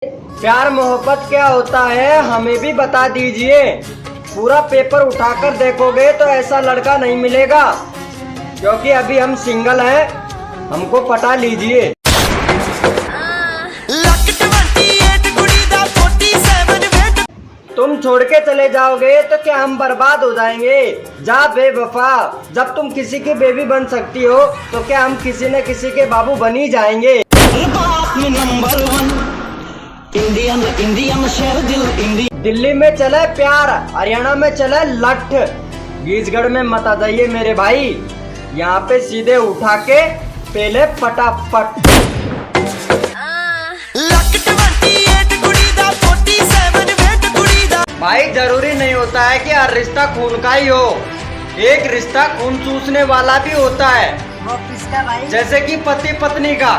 प्यार मोहब्बत क्या होता है हमें भी बता दीजिए। पूरा पेपर उठाकर देखोगे तो ऐसा लड़का नहीं मिलेगा, क्योंकि अभी हम सिंगल हैं, हमको पटा लीजिए। तुम छोड़ के चले जाओगे तो क्या हम बर्बाद हो जाएंगे? जा बेवफा, जब तुम किसी की बेबी बन सकती हो तो क्या हम किसी न किसी के बाबू बन ही जाएंगे? नंबर 1 इंडियन शेर दिल दिल्ली में चले प्यार, हरियाणा में चले लठ, बीजगढ़ में मत आ जाइए मेरे भाई। यहाँ पे सीधे उठा के पहले फटाफट। भाई जरूरी नहीं होता है कि हर रिश्ता खून का ही हो, एक रिश्ता खून चूसने वाला भी होता है। वो किसका भाई? जैसे कि पति पत्नी का।